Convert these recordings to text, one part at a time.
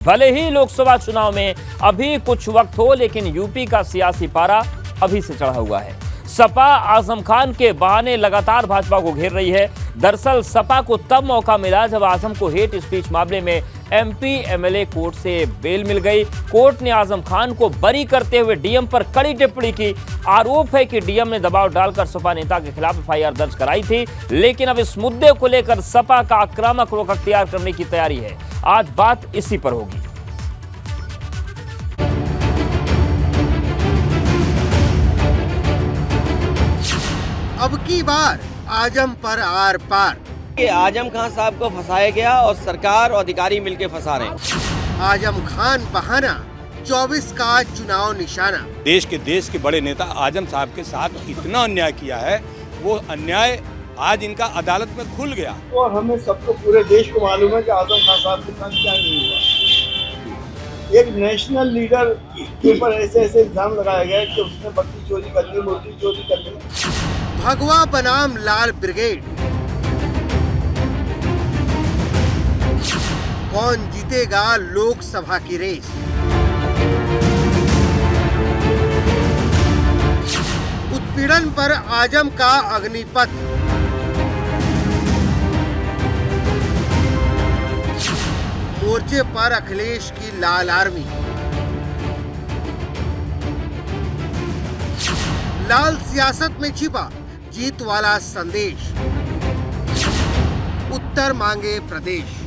भले ही लोकसभा चुनाव में अभी कुछ वक्त हो, लेकिन यूपी का सियासी पारा अभी से चढ़ा हुआ है। सपा आजम खान के बहाने लगातार भाजपा को घेर रही है। दरअसल सपा को तब मौका मिला जब आजम को हेट स्पीच मामले में एमपी एमएलए कोर्ट से बेल मिल गई। कोर्ट ने आजम खान को बरी करते हुए डीएम पर कड़ी टिप्पणी की। आरोप है कि डीएम ने दबाव डालकर सपा नेता के खिलाफ एफआईआर दर्ज कराई थी, लेकिन अब इस मुद्दे को लेकर सपा का आक्रामक रुख अख्तियार करने की तैयारी है। आज बात इसी पर होगी। अब की बार आजम पर आर पार। आजम खान साहब को फंसाया गया और सरकार और अधिकारी मिलकर फंसा रहे हैं। आजम खान बहाना 24 का चुनाव निशाना। देश के बड़े नेता आजम साहब के साथ इतना अन्याय किया है, वो अन्याय आज इनका अदालत में खुल गया। और हमें सबको पूरे देश को मालूम है कि आजम खान साहब के साथ क्या नहीं हुआ। एक नेशनल लीडर के ऊपर ऐसे इल्जाम लगाया गया कि उसने बत्ती चोरी कर ली, मूर्ति चोरी कर ली। भगवा बनाम लाल ब्रिगेड, कौन जीतेगा लोकसभा की रेस? उत्पीड़न पर आजम का अग्निपथ, मोर्चे पर अखिलेश की लाल आर्मी। लाल सियासत में छिपा जीत वाला संदेश, उत्तर मांगे प्रदेश।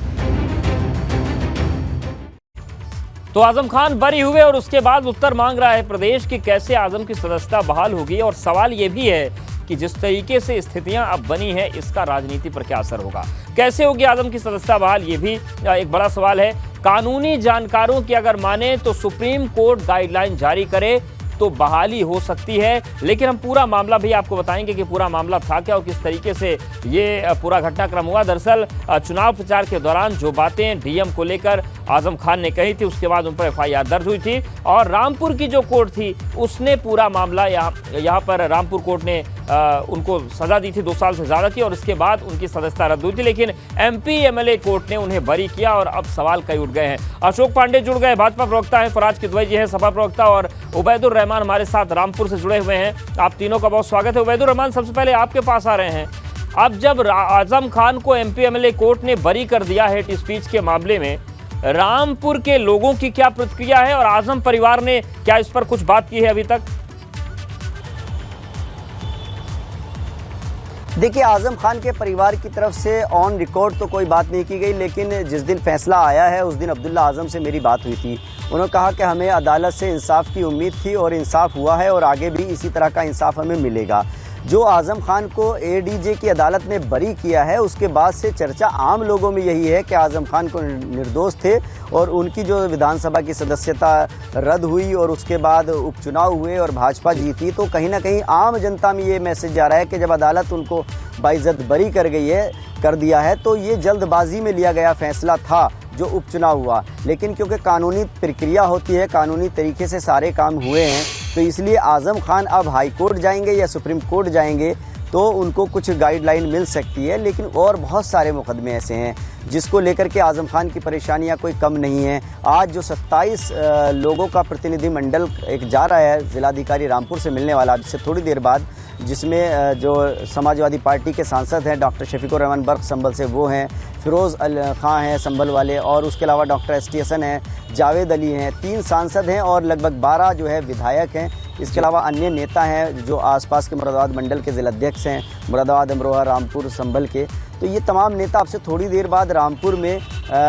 तो आजम खान बरी हुए और उसके बाद उत्तर मांग रहा है प्रदेश कि कैसे आजम की सदस्यता बहाल होगी। और सवाल यह भी है कि जिस तरीके से स्थितियां अब बनी है, इसका राजनीति पर क्या असर होगा, कैसे होगी आजम की सदस्यता बहाल, ये भी एक बड़ा सवाल है। कानूनी जानकारों की अगर माने तो सुप्रीम कोर्ट गाइडलाइन जारी करे तो बहाली हो सकती है, लेकिन हम पूरा मामला भी आपको बताएंगे कि पूरा मामला था क्या और किस तरीके से ये पूरा घटनाक्रम हुआ। दरअसल चुनाव प्रचार के दौरान जो बातें डीएम को लेकर आजम खान ने कही थी, उसके बाद उन पर एफआईआर दर्ज हुई थी और रामपुर की जो कोर्ट थी उसने पूरा मामला यहाँ पर रामपुर कोर्ट ने उनको सजा दी थी 2 साल से ज़्यादा की, और इसके बाद उनकी सदस्यता रद्द हुई थी, लेकिन एमपी एमएलए कोर्ट ने उन्हें बरी किया और अब सवाल कई उठ गए हैं। अशोक पांडे जुड़ गए, भाजपा प्रवक्ता हैं, फराज किदवई जी हैं, सपा प्रवक्ता, और उबैदुर रहमान हमारे साथ रामपुर से जुड़े हुए हैं। आप तीनों का बहुत स्वागत है। उबैदुर रहमान, सबसे पहले आपके पास आ रहे हैं। अब जब आजम खान को एमपी एमएलए कोर्ट ने बरी कर दिया हेट स्पीच के मामले में, रामपुर के लोगों की क्या प्रतिक्रिया है और आजम परिवार ने क्या इस पर कुछ बात की है अभी तक? देखिए, आजम खान के परिवार की तरफ से ऑन रिकॉर्ड तो कोई बात नहीं की गई, लेकिन जिस दिन फैसला आया है उस दिन अब्दुल्ला आजम से मेरी बात हुई थी। उन्होंने कहा कि हमें अदालत से इंसाफ की उम्मीद थी और इंसाफ हुआ है और आगे भी इसी तरह का इंसाफ हमें मिलेगा। जो आजम खान को एडीजे की अदालत ने बरी किया है, उसके बाद से चर्चा आम लोगों में यही है कि आजम खान को निर्दोष थे और उनकी जो विधानसभा की सदस्यता रद्द हुई और उसके बाद उपचुनाव हुए और भाजपा जीती, तो कहीं ना कहीं आम जनता में ये मैसेज जा रहा है कि जब अदालत उनको बाइज्जत बरी कर दिया है तो ये जल्दबाजी में लिया गया फैसला था जो उपचुनाव हुआ। लेकिन क्योंकि कानूनी प्रक्रिया होती है, कानूनी तरीके से सारे काम हुए हैं, तो इसलिए आजम खान अब हाई कोर्ट जाएंगे या सुप्रीम कोर्ट जाएंगे तो उनको कुछ गाइडलाइन मिल सकती है। लेकिन और बहुत सारे मुकदमे ऐसे हैं जिसको लेकर के आजम खान की परेशानियां कोई कम नहीं है। आज जो 27 लोगों का प्रतिनिधि मंडल एक जा रहा है जिलाधिकारी रामपुर से मिलने वाला इससे थोड़ी देर बाद, जिसमें जो समाजवादी पार्टी के सांसद हैं डॉक्टर शफीकुर रहमान बर्क संभल से, वो हैं, फिरोज़ खां हैं संभल वाले, और उसके अलावा डॉक्टर एस टी हसन हैं, जावेद अली हैं, 3 सांसद हैं और लगभग 12 जो है विधायक हैं। इसके अलावा अन्य नेता हैं जो आसपास के मुरादाबाद मंडल के जिलाध्यक्ष हैं, मुरादाबाद, अमरोहा, रामपुर, संभल के। तो ये तमाम नेता आपसे थोड़ी देर बाद रामपुर में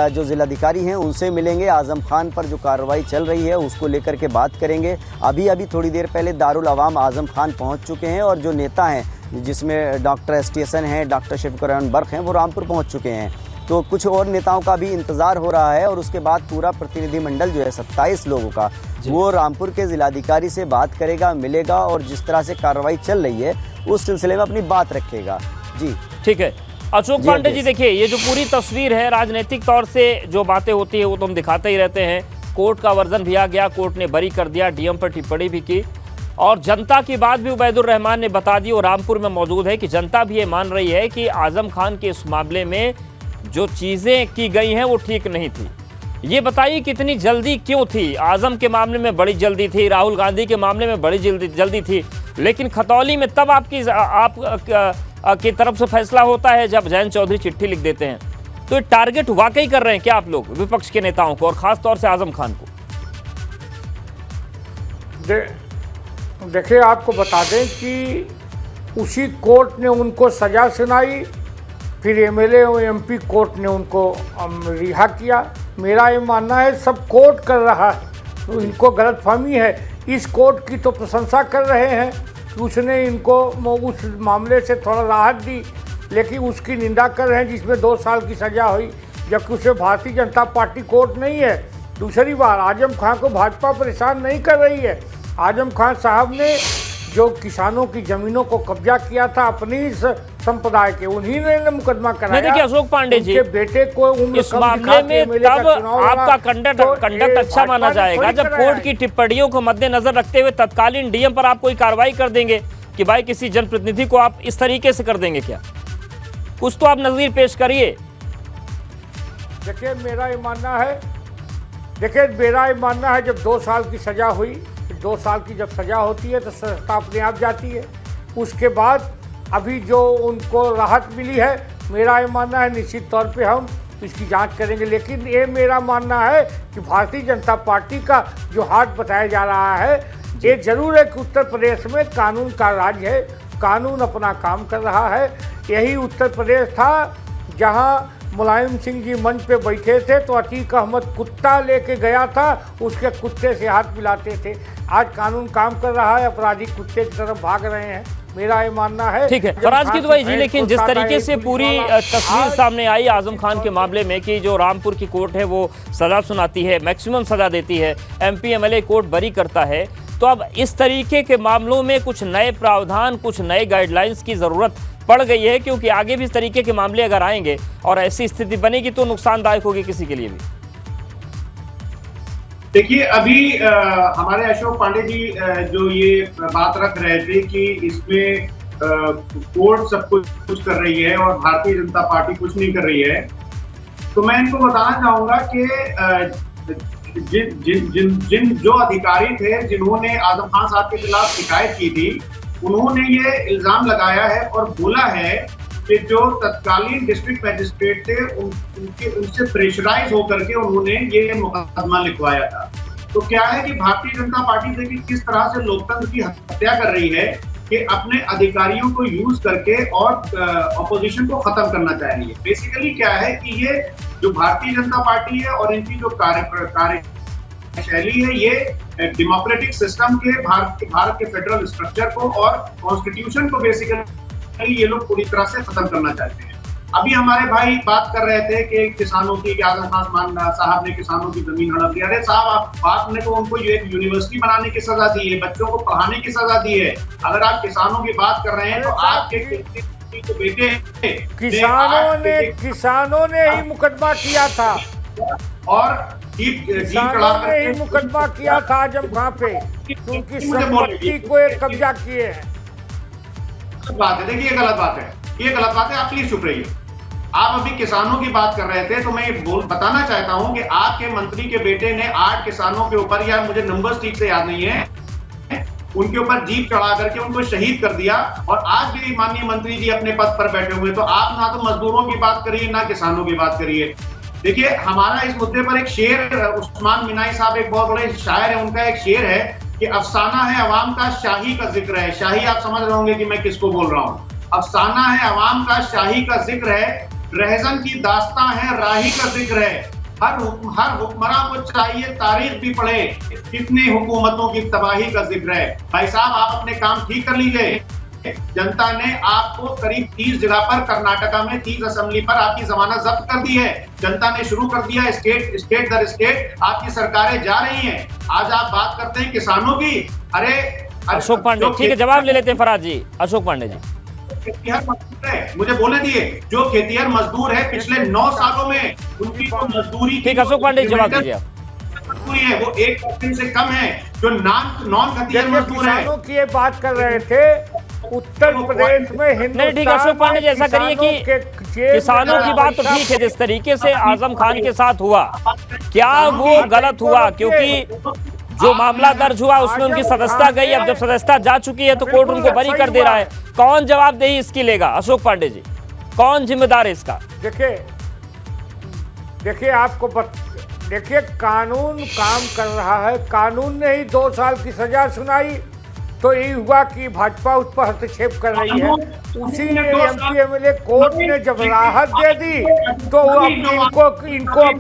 जो जिलाधिकारी हैं उनसे मिलेंगे। आजम खान पर जो कार्रवाई चल रही है उसको लेकर के बात करेंगे। अभी थोड़ी देर पहले दारुल अवाम आजम खान पहुंच चुके हैं और जो नेता हैं जिसमें डॉक्टर एस टी हसन हैं, डॉक्टर शफीकुर रहमान बर्क हैं, वो रामपुर पहुँच चुके हैं। तो कुछ और नेताओं का भी इंतज़ार हो रहा है और उसके बाद पूरा प्रतिनिधिमंडल जो है 27 लोगों का, वो रामपुर के जिलाधिकारी से बात करेगा, मिलेगा और जिस तरह से कार्रवाई चल रही है उस सिलसिले में अपनी बात रखेगा। जी ठीक है। अशोक पांडे जी, देखिए ये जो पूरी तस्वीर है, राजनीतिक तौर से जो बातें होती है वो तो हम दिखाते ही रहते हैं। कोर्ट का वर्जन भी आ गया, कोर्ट ने बरी कर दिया, डीएम पर टिप्पणी भी की और जनता की बात भी उबैदुर रहमान ने बता दी और रामपुर में मौजूद है कि जनता भी ये मान रही है कि आजम खान के इस मामले में जो चीज़ें की गई हैं वो ठीक नहीं थी। ये बताइए कितनी जल्दी क्यों थी? आजम के मामले में बड़ी जल्दी थी, राहुल गांधी के मामले में बड़ी जल्दी थी, लेकिन खतौली में तब आपकी तरफ से फैसला होता है जब जयंत चौधरी चिट्ठी लिख देते हैं। तो ये टारगेट वाकई कर रहे हैं क्या आप लोग विपक्ष के नेताओं को और खास तौर से आजम खान को? देखिए, आपको बता दें कि उसी कोर्ट ने उनको सज़ा सुनाई, फिर एमएलए और एमपी कोर्ट ने उनको रिहा किया। मेरा ये मानना है सब कोर्ट कर रहा है, तो इनको गलतफहमी है। इस कोर्ट की तो प्रशंसा कर रहे हैं कि उसने इनको उस मामले से थोड़ा राहत दी, लेकिन उसकी निंदा कर रहे हैं जिसमें 2 साल की सज़ा हुई, जबकि उसे भारतीय जनता पार्टी कोर्ट नहीं है। दूसरी बार आजम खान को भाजपा परेशान नहीं कर रही है। आजम खान साहब ने जो किसानों की जमीनों को कब्जा किया था अपनी संप्रदाय के, उन्हीं ने मुकदमा कराया। देखिए अशोक पांडे जी, बेटे को इस मामले में तब आपका कंडक्ट अच्छा माना जाएगा जब कोर्ट की टिप्पणियों को मद्देनजर रखते हुए तत्कालीन डीएम पर आप कोई कार्रवाई कर देंगे कि भाई किसी जनप्रतिनिधि को आप इस तरीके से कर देंगे क्या? कुछ तो आप नजीर पेश करिए। देखिए, मेरा ये मानना है जब 2 साल की सजा हुई, 2 साल की जब सजा होती है तो सजा अपने आप जाती है। उसके बाद अभी जो उनको राहत मिली है, मेरा ये मानना है निश्चित तौर पे हम इसकी जांच करेंगे। लेकिन ये मेरा मानना है कि भारतीय जनता पार्टी का जो हाथ बताया जा रहा है, ये जरूर है कि उत्तर प्रदेश में कानून का राज है, कानून अपना काम कर रहा है। यही उत्तर प्रदेश था जहाँ मुलायम सिंह जी मंच पे बैठे थे तो अतीक अहमद कुत्ता लेके गया था, उसके कुत्ते से हाथ मिलाते थे। आज कानून काम कर रहा है, अपराधी कुत्ते की तरफ भाग रहे हैं। मेरा ये मानना है। ठीक है फराज की दुआई जी, लेकिन जिस तरीके से पूरी तस्वीर सामने आई आजम खान के मामले में कि जो रामपुर की कोर्ट है वो सजा सुनाती है, मैक्सिमम सजा देती है, एमपी एमएलए कोर्ट बरी करता है, तो अब इस तरीके के मामलों में कुछ नए प्रावधान, कुछ नए गाइडलाइंस की जरूरत पड़ गई है, क्योंकि आगे भी इस तरीके के मामले अगर आएंगे और ऐसी स्थिति बनेगी तो नुकसानदायक होगी किसी के लिए भी। देखिए, अभी हमारे अशोक पांडे जी जो ये बात रख रहे थे कि इसमें कोर्ट सब कुछ कर रही है और भारतीय जनता पार्टी कुछ नहीं कर रही है, तो मैं इनको बताना चाहूंगा कि जिन जो अधिकारी थे जिन्होंने आजम खान साहब के खिलाफ शिकायत की थी, उन्होंने ये इल्जाम लगाया है और बोला है कि जो तत्कालीन डिस्ट्रिक्ट मैजिस्ट्रेट थे उनसे प्रेशराइज होकर के उन्होंने ये मुकदमा लिखवाया था। तो क्या है कि भारतीय जनता पार्टी देखिए किस तरह से लोकतंत्र की हत्या कर रही है कि अपने अधिकारियों को यूज करके और ऑपोजिशन को खत्म करना चाह रही है। बेसिकली क्या है कि ये जो भारतीय जनता पार्टी है और इनकी जो कार्य शैली है, ये डेमोक्रेटिक सिस्टम के भारत के फेडरल स्ट्रक्चर को और कॉन्स्टिट्यूशन को बेसिकली ये लोग पूरी तरह से खत्म करना चाहते हैं। अभी हमारे भाई बात कर रहे थे कि किसानों की, आजम खान साहब ने किसानों की जमीन हड़प दी। अरे साहब, आपने तो उनको एक यूनिवर्सिटी बनाने की सजा दी है, बच्चों को पढ़ाने की सजा दी है। अगर आप किसानों की बात कर रहे हैं तो आपके बेटे किसानों ने ही मुकदमा किया था और किसानों ने ही मुकदमा किया था आजम खान पे, क्योंकि संपत्ति को एक कब्जा किए हैं। बात है, देखिए ये गलत बात है, ये गलत बात है। आप प्लीज चुप रहिए। आप अभी किसानों की बात कर रहे थे तो मैं बताना चाहता हूं कि आपके मंत्री के बेटे ने 8 किसानों के ऊपर, या मुझे नंबर्स ठीक से याद नहीं है, उनके ऊपर जीप चढ़ा करके उनको शहीद कर दिया। और आज भी माननीय मंत्री जी अपने पद पर बैठे हुए, तो आप ना तो मजदूरों की बात करिए ना किसानों की बात करिए। देखिए, हमारा इस मुद्दे पर एक शेर, उस्मान मिनाई साहब एक बहुत बड़े शायर है, उनका एक शेर है कि अफसाना है अवाम का, शाही का जिक्र है। शाही आप समझ रहे होंगे कि मैं किसको बोल रहा हूँ। अफसाना है अवाम का, शाही का जिक्र है, रहजन की दास्तां है, राही का जिक्र है। हर हुक्मरां को चाहिए तारीख भी पढ़े, कितनी हुकूमतों की तबाही का जिक्र है। भाई साहब, आप अपने काम ठीक कर लीजिए। जनता ने आपको करीब 30 जगह पर, कर्नाटका में 30 असेंबली पर आपकी जमानत जब्त कर दी है। जनता ने शुरू कर दिया, स्टेट दर स्टेट आपकी सरकारें जा रही हैं। आज आप बात करते हैं किसानों की। अरे अशोक पांडे, ठीक है, जवाब ले लेते हैं फराज जी। अशोक पांडे जी, खेतिहर मजदूर है, मुझे बोलने दिए, जो खेतिहर मजदूर है पिछले 9 सालों में उनकी तो मजदूरी, ठीक, अशोक पांडे जवाब दीजिए आप। है वो 1% से कम है। जो नॉन खेतिहर मजदूर है, किसानों की ये बात कर रहे थे उत्तर प्रदेश में नहीं ठीक है अशोक पांडे जी, ऐसा करिए कि किसानों की बात तो ठीक है, जिस तरीके से आजम खान के साथ हुआ क्या वो गलत हुआ? क्योंकि जो मामला दर्ज हुआ उसमें उनकी सदस्यता गई, अब जब सदस्यता जा चुकी है तो कोर्ट उनको बरी कर दे रहा है। कौन जवाबदेही इसकी लेगा अशोक पांडे जी, कौन जिम्मेदार है इसका? देखिए आपको देखिए कानून काम कर रहा है। कानून ने ही 2 साल की सजा सुनाई तो यही हुआ कि भाजपा उस पर हस्तक्षेप कर रही है। उसी एमपी एमएलए कोर्ट ने जब राहत दे दी तो इनको अब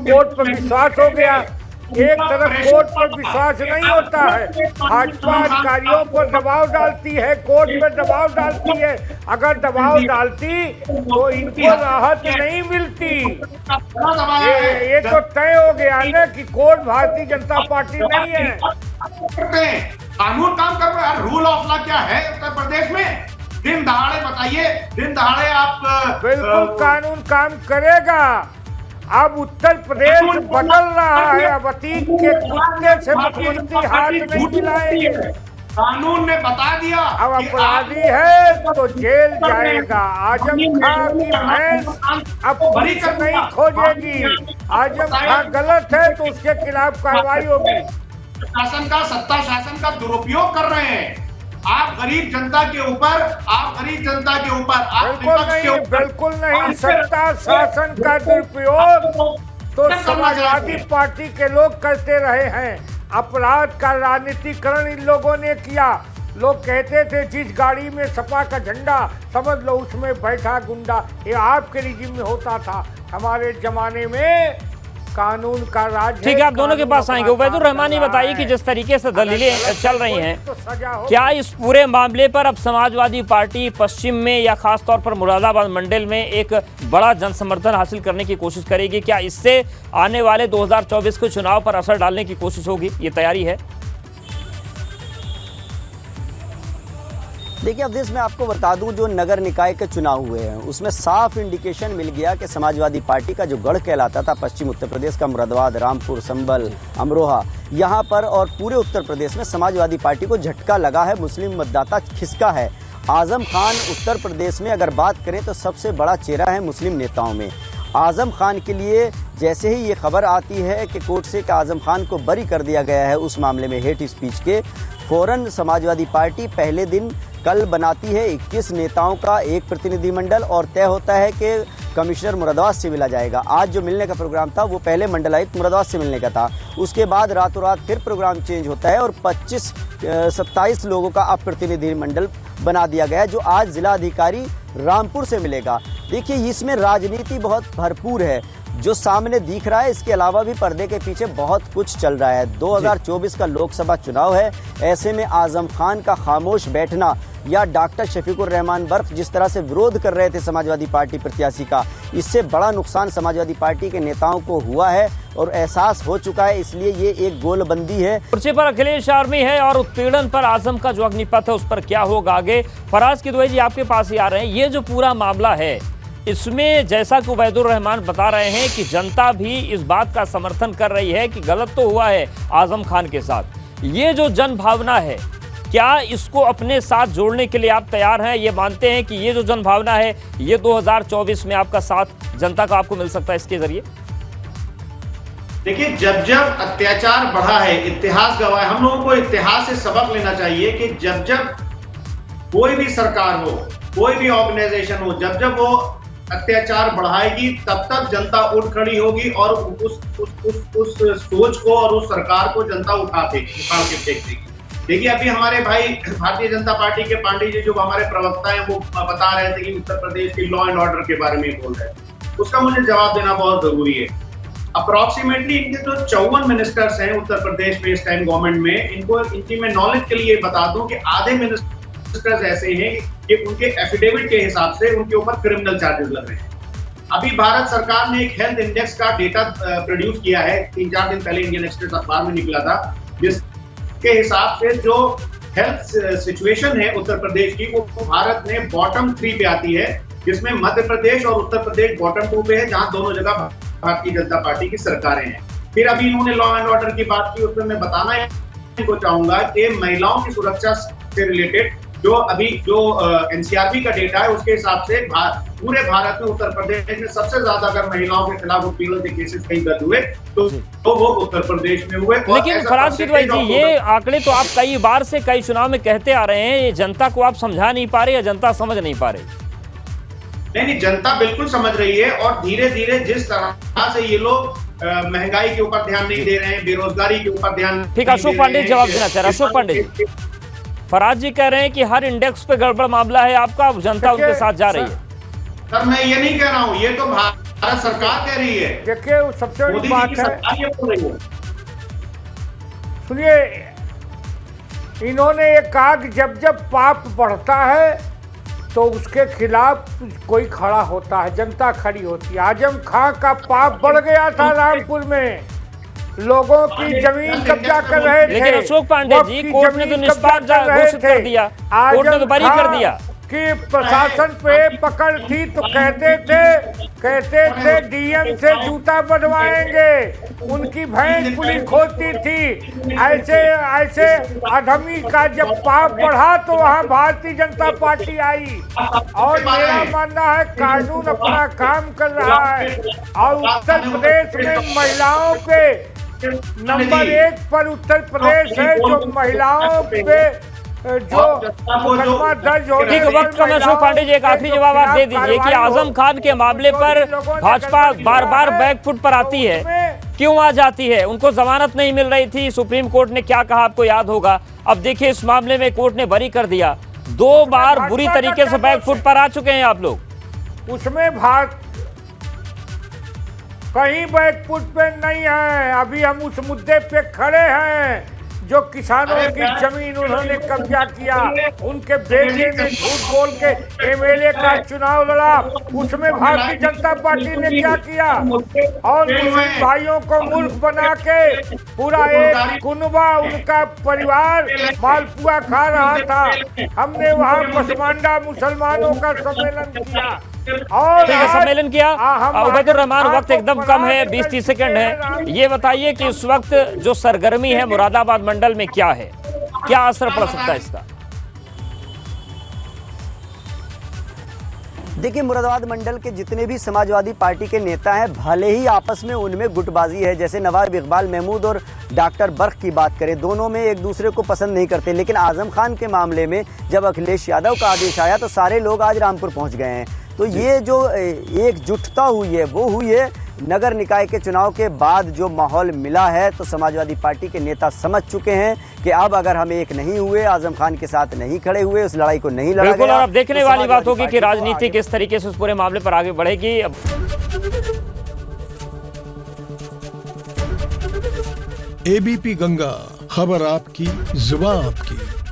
कोर्ट पर विश्वास हो गया। एक तरफ कोर्ट पर विश्वास नहीं होता है, भाजपा अधिकारियों पर दबाव डालती है, कोर्ट पर दबाव डालती है। अगर दबाव डालती तो इनको राहत नहीं मिलती। ये तो तय हो गया ना कि कोर्ट भारतीय जनता पार्टी नहीं है। कानून काम कर रहा है, रूल ऑफ लॉ क्या है उत्तर प्रदेश में? दिन दहाड़े बताइए, दिन दहाड़े आप बिल्कुल कानून काम करेगा। अब उत्तर प्रदेश बदल रहा है, अब अतीत के कुत्ते से मुख्यमंत्री हाथ नहीं मिलाएंगे। कानून ने बता दिया अब अपराधी है तो जेल जाएगा। आजम खान की भैंस अब पुलिस नहीं खोजेगी। आजम खान गलत है तो उसके खिलाफ कार्रवाई होगी। शासन का, सत्ता शासन का दुरुपयोग कर रहे हैं आप गरीब जनता के ऊपर, बिल्कुल नहीं। सत्ता शासन का दुरुपयोग तो समाजवादी पार्टी के लोग करते रहे हैं। अपराध का राजनीतिकरण इन लोगों ने किया। लोग कहते थे जिस गाड़ी में सपा का झंडा समझ लो उसमें बैठा गुंडा। ये आपके रिजिम में होता था, हमारे जमाने में कानून का राज। ठीक है, आप दोनों के पास आएंगे। उबैदुर रहमान ये बताइए कि जिस तरीके से दलीलें चल रही हैं, क्या इस पूरे मामले पर अब समाजवादी पार्टी पश्चिम में या खास तौर पर मुरादाबाद मंडल में एक बड़ा जनसमर्थन हासिल करने की कोशिश करेगी? क्या इससे आने वाले 2024 के चुनाव पर असर डालने की कोशिश होगी? ये तैयारी है? देखिए अवधेश, मैं आपको बता दूं जो नगर निकाय के चुनाव हुए हैं उसमें साफ इंडिकेशन मिल गया कि समाजवादी पार्टी का जो गढ़ कहलाता था पश्चिम उत्तर प्रदेश का मुरादाबाद, रामपुर, संभल, अमरोहा, यहाँ पर और पूरे उत्तर प्रदेश में समाजवादी पार्टी को झटका लगा है। मुस्लिम मतदाता खिसका है। आजम खान उत्तर प्रदेश में अगर बात करें तो सबसे बड़ा चेहरा है मुस्लिम नेताओं में। आजम खान के लिए जैसे ही ये खबर आती है कि कोर्ट से आजम खान को बरी कर दिया गया है उस मामले में हेट स्पीच के, फौरन समाजवादी पार्टी पहले दिन कल बनाती है 21 नेताओं का एक प्रतिनिधिमंडल और तय होता है कि कमिश्नर मुरादाबाद से मिला जाएगा। आज जो मिलने का प्रोग्राम था वो पहले मंडलायुक्त मुरादाबाद से मिलने का था। उसके बाद रातों रात फिर प्रोग्राम चेंज होता है और 27 लोगों का अब प्रतिनिधिमंडल बना दिया गया है जो आज जिला अधिकारी रामपुर से मिलेगा। देखिए इसमें राजनीति बहुत भरपूर है जो सामने दिख रहा है। इसके अलावा भी पर्दे के पीछे बहुत कुछ चल रहा है। 2024 का लोकसभा चुनाव है। ऐसे में आजम खान का खामोश बैठना या डॉक्टर शफीकुर रहमान बर्फ जिस तरह से विरोध कर रहे थे समाजवादी पार्टी प्रत्याशी का, इससे बड़ा नुकसान समाजवादी पार्टी के नेताओं को हुआ है और एहसास हो चुका है। इसलिए ये एक गोलबंदी है। कुर्सी पर अखिलेश आर्मी है और उत्पीड़न पर आजम का जो अग्निपथ है उस पर क्या होगा आगे? फराज किदवई जी आपके पास ही आ रहे हैं। ये जो पूरा मामला है इसमें जैसा कि उबैदुर रहमान बता रहे हैं कि जनता भी इस बात का समर्थन कर रही है कि गलत तो हुआ है आजम खान के साथ। ये जो जन भावना है क्या इसको अपने साथ जोड़ने के लिए आप तैयार हैं? ये मानते हैं कि ये जो जन भावना है ये 2024 में आपका साथ जनता का आपको मिल सकता है इसके जरिए? देखिए जब जब अत्याचार बढ़ा है, इतिहास गवाह है, हम लोगों को इतिहास से सबक लेना चाहिए कि जब जब कोई भी सरकार हो, कोई भी ऑर्गेनाइजेशन हो, जब जब वो अत्याचार बढ़ाएगी तब तक जनता उठ खड़ी होगी और उस सोच को और उस सरकार को जनता उखाड़ के फेंक देगी। देखिए अभी हमारे भाई भारतीय जनता पार्टी के पांडे जी जो हमारे प्रवक्ता हैं वो बता रहे थे कि उत्तर प्रदेश की लॉ एंड ऑर्डर के बारे में बोल रहे हैं। उसका मुझे जवाब देना बहुत जरूरी है। अप्रोक्सीमेटली इनके जो 54 मिनिस्टर्स हैं उत्तर प्रदेश में इस टाइम गवर्नमेंट में, इनकी मैं नॉलेज के लिए बता दूं कि आधे मिनिस्टर्स ऐसे हैं कि उनके एफिडेविट के हिसाब से उनके ऊपर क्रिमिनल चार्जेस लग रहे हैं। अभी भारत सरकार ने एक हेल्थ इंडेक्स का डेटा प्रोड्यूस किया है, 3-4 दिन पहले इंडियन एक्सप्रेस अखबार में निकला था, जिसके हिसाब से जो हेल्थ सिचुएशन है उत्तर प्रदेश की वो भारत में बॉटम 3 पे आती है, जिसमें मध्य प्रदेश और उत्तर प्रदेश बॉटम 2 पे है, जहां दोनों जगह भारतीय जनता पार्टी की सरकारें हैं। फिर अभी इन्होंने लॉ एंड ऑर्डर की बात की, उसमें मैं बताना इनको चाहूंगा कि महिलाओं की सुरक्षा से रिलेटेड जो अभी जो एनसीआरबी का डेटा है उसके हिसाब से पूरे भारत में उत्तर प्रदेश में सबसे ज्यादा अगर महिलाओं के खिलाफ उत्पीड़न के केसेस कहीं दर्ज हुए तो वो उत्तर प्रदेश में हुए। लेकिन फराज किदवई जी, ये आंकड़े तो आप कई बार से कई चुनाव में कहते आ रहे हैं, ये जनता को आप समझा नहीं पा रहे या जनता समझ नहीं पा रही? नहीं, जनता बिल्कुल समझ रही है और धीरे धीरे जिस तरह से ये लोग महंगाई के ऊपर ध्यान नहीं दे रहे हैं, बेरोजगारी के ऊपर ध्यान। ठीक, अशोक पांडे जवाब देना चाह रहे हैं। अशोक पांडे जी, फराज जी कह रहे हैं कि हर इंडेक्स पे गड़बड़ मामला है आपका, जनता उनके साथ जा रही है। सर मैं ये नहीं कह रहा हूँ, ये तो भारत सरकार कह रही है। देखिए सबसे बड़ी बात है, सुनिए, इन्होंने ये कहा कि जब जब पाप बढ़ता है तो उसके खिलाफ कोई खड़ा होता है, जनता खड़ी होती है। आजम खां का पाप बढ़ गया था रामपुर में, लोगों की जमीन कब्जा कर रहे थे। लेकिन अशोक पांडे जी, कोर्ट ने तो निष्पाप घोषित कर दिया, कोर्ट ने तो बरी कर दिया कि प्रशासन पे पकड़ थी तो कहते थे डीएम से जूता बनवाएंगे, उनकी भैंस पुलिस खोजती थी। ऐसे अधमी का जब पाप बढ़ा तो वहाँ भारतीय जनता पार्टी आई। और मेरा मानना है कानून अपना काम कर रहा है और उत्तर प्रदेश में महिलाओं पे नंबर 1 पर उत्तर प्रदेश है, जो महिलाओं पे जो मुकदमा दर्ज हो। ठीक, वक्त कम है। अशोक पांडे जी, एक आखिरी जवाब आप दे दीजिए कि आजम खान के मामले पर भाजपा बार बार बैकफुट पर आती है, क्यों आ जाती है? उनको जमानत नहीं मिल रही थी, सुप्रीम कोर्ट ने क्या कहा आपको याद होगा। अब देखिए इस मामले में कोर्ट ने बरी कर दिया, 2 बार बुरी तरीके से बैकफुट पर आ चुके हैं आप लोग। उसमें भारत कहीं बैकफुट पे नहीं है, अभी हम उस मुद्दे पे खड़े हैं जो किसानों की जमीन उन्होंने कब्जा किया, उनके बेटे ने झूठ बोल के एमएलए का चुनाव लड़ा, उसमें भारतीय जनता पार्टी ने क्या किया और मुस्लिम भाइयों को मूर्ख बना के पूरा एक कुनबा, उनका परिवार मालपुआ खा रहा था। हमने वहाँ पसमांडा मुसलमानों का सम्मेलन किया और सम्मेलन किया। उबैदुर रहमान, वक्त एकदम कम है, 20-30 सेकंड है। ये बताइए कि इस वक्त जो सरगर्मी है मुरादाबाद मंडल में क्या है, क्या असर पड़ सकता है इसका? देखिए, मुरादाबाद मंडल के जितने भी समाजवादी पार्टी के नेता हैं, भले ही आपस में उनमें गुटबाजी है, जैसे नवाब इकबाल महमूद और डॉक्टर बर्क की बात करें, दोनों में एक दूसरे को पसंद नहीं करते। लेकिन आजम खान के मामले में जब अखिलेश यादव का आदेश आया तो सारे लोग आज रामपुर पहुंच गए हैं। तो ये जो एकजुटता हुई है वो हुई है नगर निकाय के चुनाव के बाद। जो माहौल मिला है तो समाजवादी पार्टी के नेता समझ चुके हैं कि अब अगर हम एक नहीं हुए, आजम खान के साथ नहीं खड़े हुए, उस लड़ाई को नहीं लड़ा बिल्कुल। गया, और अब देखने तो वाली बात होगी कि राजनीति किस तरीके से उस पूरे मामले पर आगे बढ़ेगी। एबीपी गंगा, खबर आपकी, जुबान आपकी।